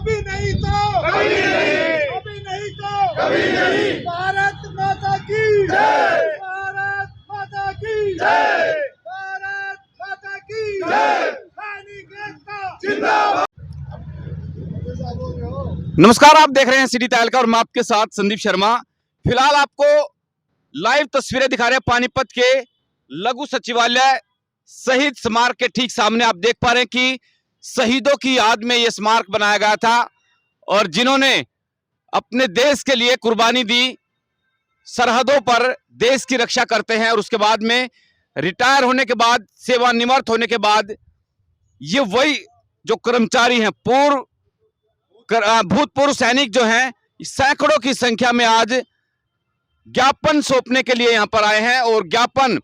अभी नहीं तो कभी नहीं, अभी नहीं तो कभी नहीं। भारत माता की जय, भारत माता की जय, भारत माता की जय, सैनिक एकता जिंदाबाद। नमस्कार, आप देख रहे हैं सिटी तहलका और मैं आपके साथ संदीप शर्मा। फिलहाल आपको लाइव तस्वीरें दिखा रहे हैं पानीपत के लघु सचिवालय शहीद स्मारक के ठीक सामने। आप देख पा रहे हैं कि शहीदों की याद में यह स्मारक बनाया गया था और जिन्होंने अपने देश के लिए कुर्बानी दी, सरहदों पर देश की रक्षा करते हैं और उसके बाद में रिटायर होने के बाद, सेवानिवृत्त होने के बाद, ये वही जो कर्मचारी हैं, भूतपूर्व सैनिक जो हैं, सैकड़ों की संख्या में आज ज्ञापन सौंपने के लिए यहां पर आए हैं और ज्ञापन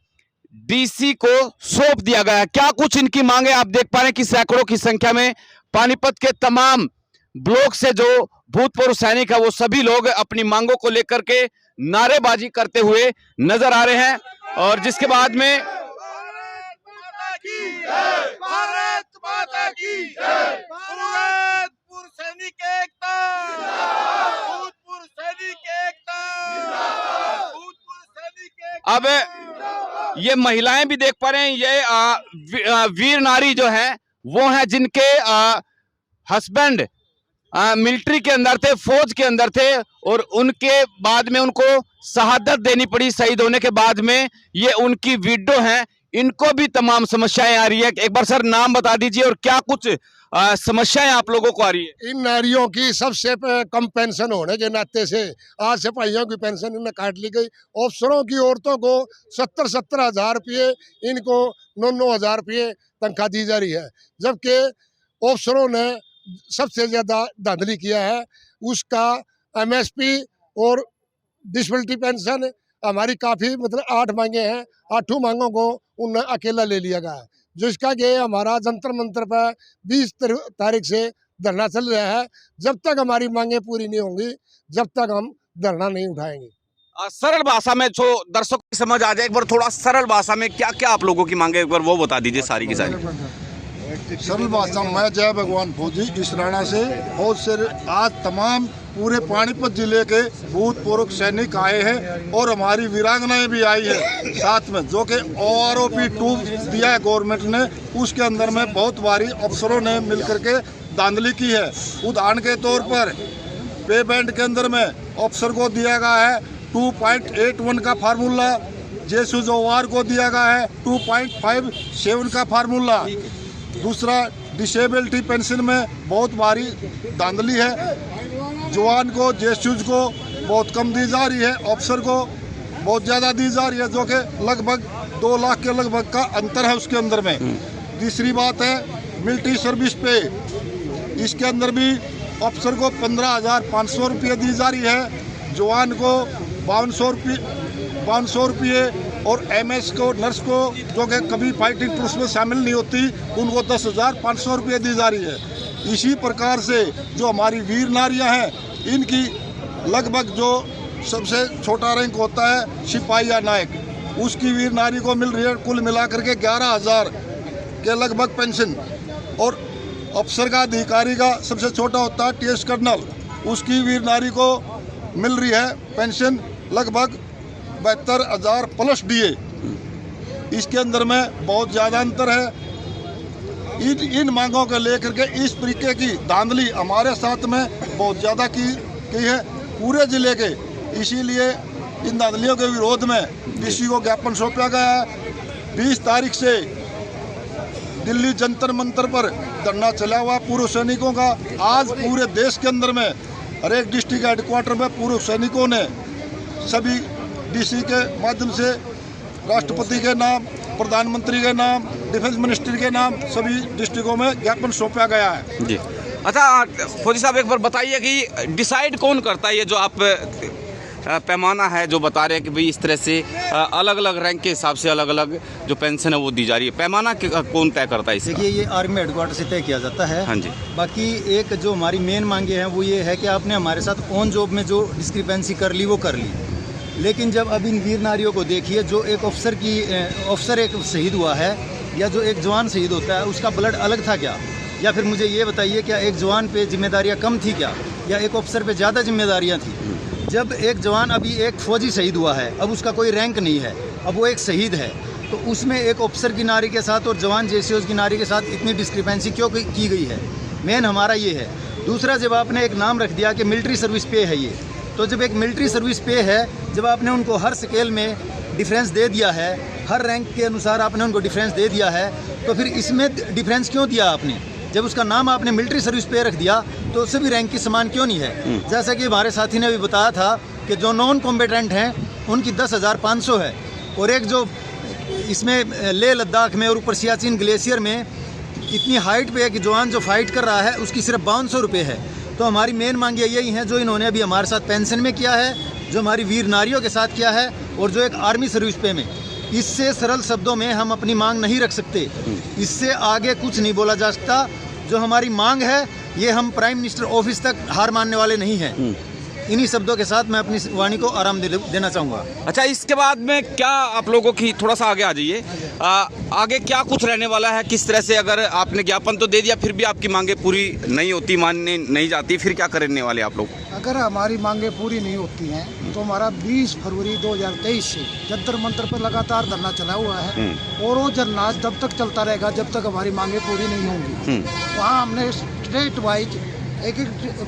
डीसी को सौंप दिया गया है। क्या कुछ इनकी मांगे आप देख पा रहे हैं कि सैकड़ों की संख्या में पानीपत के तमाम ब्लॉक से जो भूतपूर्व सैनिक है वो सभी लोग अपनी मांगों को लेकर के नारेबाजी करते हुए नजर आ रहे हैं और जिसके बाद में भारत माता की जय, भारत माता की जय, भूतपूर्व सैनिक एकता जिंदाबाद, भूतपूर्व सैनिक एकता जिंदाबाद, भूतपूर्व सैनिक एकता। अब ये महिलाएं भी देख पा रहे हैं, ये वीर नारी जो है वो हैं जिनके हस्बैंड मिलिट्री के अंदर थे, फौज के अंदर थे और उनके बाद में उनको शहादत देनी पड़ी। शहीद होने के बाद में ये उनकी विडो हैं, इनको भी तमाम समस्याएं आ रही है। एक बार सर नाम बता दीजिए और क्या कुछ समस्याएं आप लोगों को आ रही है। इन नारियों की सबसे कम पेंशन होने के नाते से आज सिपाहियों की पेंशन इन्हें काट ली गई। अफसरों की औरतों को 70-70 हजार रुपये, इनको 9-9 हजार रुपये तनख्वाह दी जा रही है, जबकि अफसरों ने सबसे ज्यादा धांधली किया है। उसका MSP और डिसेबिलिटी पेंशन हमारी काफी मतलब 8 मांगे हैं, 8 मांगों को उन्हें अकेला ले लिया गया है, जिसका कि हमारा जंतर मंतर पर 20 तारीख से धरना चल रहा है। जब तक हमारी मांगे पूरी नहीं होंगी, जब तक हम धरना नहीं उठाएंगे। सरल भाषा में जो दर्शकों की समझ आ जाए, एक बार थोड़ा सरल भाषा में क्या क्या आप लोगों की मांगे एक बार वो बता दीजिए सारी की सारी। सरल भाषा में जय भगवान फौजी इस राणा से फौज से आज तमाम पूरे पानीपत जिले के भूतपूर्व सैनिक आए हैं और हमारी वीरांगनाएं भी आई है साथ में, जो कि OROP 2 दिया है गवर्नमेंट ने। उसके अंदर में बहुत भारी अफसरों ने मिलकर के धांधली की है। उदाहरण के तौर पर पे बैंड के अंदर में अफसर को दिया गया है 2.81 का फार्मूला, JSOR को दिया गया है 2.57 का फार्मूला। दूसरा, डिसेबिलिटी पेंशन में बहुत भारी धांधली है। जवान को, JSOS को बहुत कम दी जा रही है, अफसर को बहुत ज़्यादा दी जा रही है, जो कि लगभग 2 लाख के लगभग का अंतर है उसके अंदर में। तीसरी बात है मिलिट्री सर्विस पे, इसके अंदर भी अफसर को 15,500 रुपये दी जा रही है, जवान को 500 रुपये और MS को, नर्स को, जो कि कभी फाइटिंग फोर्स में शामिल नहीं होती, उनको 10,500 रुपये दी जा रही है। इसी प्रकार से जो हमारी वीर नारियां हैं, इनकी लगभग जो सबसे छोटा रैंक होता है सिपाही या नायक, उसकी वीर नारी को मिल रही है कुल मिलाकर के 11,000 के लगभग पेंशन। और अफसर का, अधिकारी का सबसे छोटा होता है TS कर्नल, उसकी वीर नारी को मिल रही है पेंशन लगभग 72,000 प्लस DA। इसके अंदर में बहुत ज़्यादा अंतर है। इन मांगों को लेकर के इस तरीके की धांधली हमारे साथ में बहुत ज़्यादा की है पूरे ज़िले के। इसीलिए इन धांधलियों के विरोध में DC को ज्ञापन सौंपा गया है। 20 तारीख से दिल्ली जंतर मंतर पर धरना चला हुआ पूर्व सैनिकों का। आज पूरे देश के अंदर में हर एक डिस्ट्रिक्ट हेडक्वार्टर में पूर्व सैनिकों ने सभी DC के माध्यम से राष्ट्रपति के नाम, प्रधानमंत्री के नाम, डिफेंस मिनिस्ट्री के नाम सभी डिस्ट्रिक्टों में ज्ञापन सौंपा गया है जी। अच्छा फौजी साहब, एक बार बताइए कि डिसाइड कौन करता है ये जो आप पैमाना है जो बता रहे हैं कि भाई इस तरह से अलग अलग रैंक के हिसाब से अलग अलग जो पेंशन है वो दी जा रही है, पैमाना कौन तय करता है इसका? देखिए, ये आर्मी हेडक्वार्टर से तय किया जाता है। हाँ जी। बाकी एक जो हमारी मेन मांगे हैं वो ये है कि आपने हमारे साथ ऑन जॉब में जो डिस्क्रिपेंसी कर ली वो कर ली, लेकिन जब अब इन वीर नारियों को देखिए, जो एक अफसर एक शहीद हुआ है या जो एक जवान शहीद होता है उसका ब्लड अलग था क्या? या फिर मुझे ये बताइए, क्या एक जवान पे जिम्मेदारियां कम थी क्या, या एक अफसर पे ज़्यादा जिम्मेदारियां थी? जब एक जवान, अभी एक फौजी शहीद हुआ है, अब उसका कोई रैंक नहीं है, अब वो एक शहीद है, तो उसमें एक अफसर की नारी के साथ और जवान JCOs की नारी के साथ इतनी डिस्क्रिपेंसी क्यों की गई है? मेन हमारा ये है। दूसरा, जब आपने एक नाम रख दिया कि मिलिट्री सर्विस पे है ये, तो जब एक मिलिट्री सर्विस पे है, जब आपने उनको हर स्केल में डिफरेंस दे दिया है, हर रैंक के अनुसार आपने उनको डिफरेंस दे दिया है, तो फिर इसमें डिफरेंस क्यों दिया आपने? जब उसका नाम आपने मिलिट्री सर्विस पे रख दिया तो सभी रैंक की समान क्यों नहीं है? जैसा कि हमारे साथी ने भी बताया था कि जो नॉन कॉम्बेटेंट हैं उनकी 10,500 है, और एक जो इसमें लेह लद्दाख में और ऊपर सियाचिन ग्लेशियर में इतनी हाइट पे एक जवान जो फाइट कर रहा है उसकी सिर्फ 5200 रुपये है। तो हमारी मेन मांग यही है जो इन्होंने अभी हमारे साथ पेंशन में किया है, जो हमारी वीर नारियों के साथ किया है, और जो एक आर्मी सर्विस पे में। इससे सरल शब्दों में हम अपनी मांग नहीं रख सकते, इससे आगे कुछ नहीं बोला जा सकता। जो हमारी मांग है ये हम प्राइम मिनिस्टर ऑफिस तक हार मानने वाले नहीं हैं। इन्हीं शब्दों के साथ मैं अपनी वाणी को आराम देना चाहूँगा। अच्छा, इसके बाद में क्या आप लोगों की, थोड़ा सा आगे आ जाइए, आगे क्या कुछ रहने वाला है? किस तरह से, अगर आपने ज्ञापन तो दे दिया फिर भी आपकी मांगे पूरी नहीं होती, मानने नहीं जाती, फिर क्या करने वाले आप लोग? अगर हमारी मांगे पूरी नहीं होती हैं तो हमारा 20 फरवरी 2023 से जंतर मंतर पर लगातार धरना चला हुआ है, और वो धरना जब तक चलता रहेगा जब तक हमारी मांगे पूरी नहीं होंगी। वहाँ हमने स्टेट वाइज एक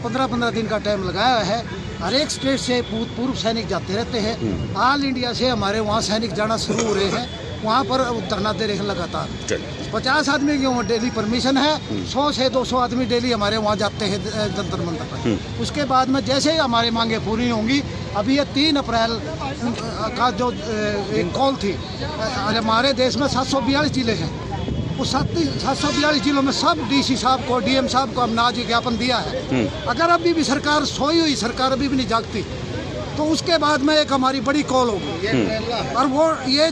15-15 दिन का टाइम लगाया है। हर एक स्टेट से पूर्व सैनिक जाते रहते हैं। ऑल इंडिया से हमारे वहाँ सैनिक जाना शुरू हो रहे हैं, वहाँ पर धरना दे रहे हैं लगातार। 50 आदमी की वहाँ डेली परमिशन है, 100 से 200 आदमी डेली हमारे वहाँ जाते हैं जंतर मंतर पर। उसके बाद में जैसे ही हमारी मांगे पूरी होंगी, अभी ये 3 अप्रैल का जो एक कॉल थी, हमारे देश में 742 जिले हैं, उस 742 जिलों में सब DC साहब को, DM साहब को हमने आज ज्ञापन दिया है। अगर अभी भी सरकार सोई हुई, सरकार अभी भी नहीं जागती, तो उसके बाद में एक हमारी बड़ी कॉल होगी, और वो ये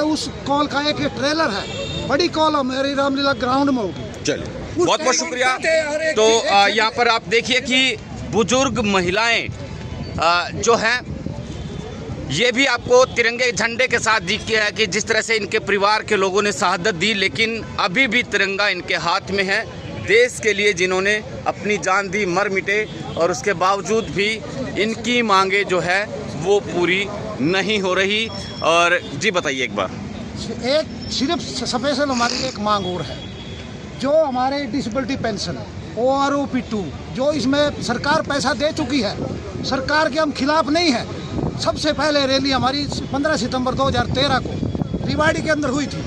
उस कॉल का एक ट्रेलर है। बड़ी कॉल हमारी रामलीला ग्राउंड में होगी। चलिए, बहुत बहुत शुक्रिया। तो यहाँ पर आप देखिए कि बुजुर्ग महिलाएं जो हैं ये भी आपको तिरंगे झंडे के साथ दिखती है कि जिस तरह से इनके परिवार के लोगों ने शहादत दी, लेकिन अभी भी तिरंगा इनके हाथ में है। देश के लिए जिन्होंने अपनी जान दी, मर मिटे, और उसके बावजूद भी इनकी मांगे जो है वो पूरी नहीं हो रही। और जी बताइए एक बार। एक सिर्फ स्पेशल हमारी एक मांग और है, जो हमारे डिसेबिलिटी पेंशन OROP2, जो इसमें सरकार पैसा दे चुकी है, सरकार के हम खिलाफ नहीं है। सबसे पहले रैली हमारी 15 सितंबर 2013 को रिवाड़ी के अंदर हुई थी,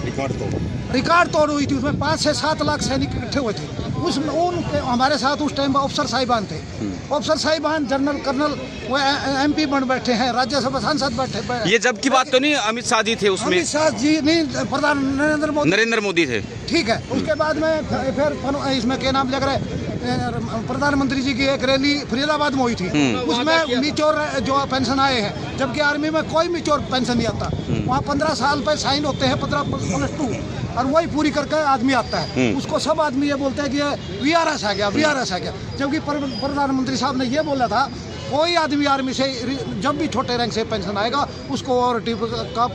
रिकॉर्ड तोड़ हुई थी। उसमें 5 से 7 लाख सैनिक इकट्ठे हुए थे। उसमें उनके हमारे साथ उस टाइम अफसर साहिबान थे, अफसर साहिबान, जनरल, कर्नल, वो MP बन बैठे हैं, राज्यसभा सांसद बैठे। ये जब की बात तो नहीं, अमित शाह जी थे उसमें? अमित शाह जी नहीं, प्रधान नरेंद्र मोदी थे। ठीक है। उसके बाद में फिर इसमें क्या नाम लग रहा है, प्रधानमंत्री जी की एक रैली फरीदाबाद में हुई थी। उसमें मिच्योर जो पेंशन आए हैं, जबकि आर्मी में कोई मिच्योर पेंशन नहीं आता। वहाँ 15 साल पे साइन होते हैं, 15+2, और वही पूरी करके आदमी आता है। उसको सब आदमी ये बोलते हैं कि VRS आ गया, VRS आ गया, जबकि प्रधानमंत्री साहब ने ये बोला था कोई आदमी आर्मी से जब भी छोटे रैंक से पेंशन आएगा उसको और का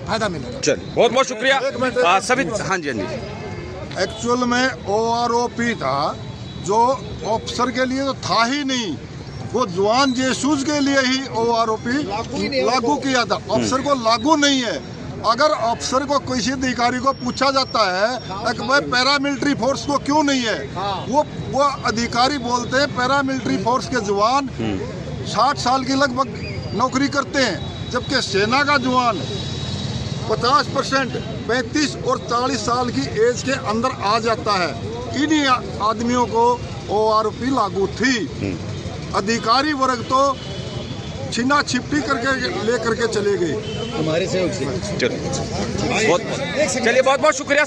फायदा मिलेगा। चलिए, बहुत बहुत शुक्रिया सभी। हाँ जी, हाँ जी। एक्चुअल में OROP था, जो ऑफिसर के लिए तो था ही नहीं, वो जवान JCOs के लिए ही OROP लागू किया था। ऑफिसर को लागू नहीं है। अगर ऑफिसर को किसी अधिकारी को पूछा जाता है कि भाई पैरामिलिट्री फोर्स को क्यों नहीं है, वो अधिकारी बोलते हैं पैरामिलिट्री फोर्स के जवान 60 साल की लगभग नौकरी करते हैं, जबकि सेना का जवान 50% 35 और 40 साल की एज के अंदर आ जाता है। इन्हीं आदमियों को OROP लागू थी। अधिकारी वर्ग तो छीना छिपटी करके ले करके चले गए हमारे सहयोग से। चलिए, बहुत बहुत शुक्रिया।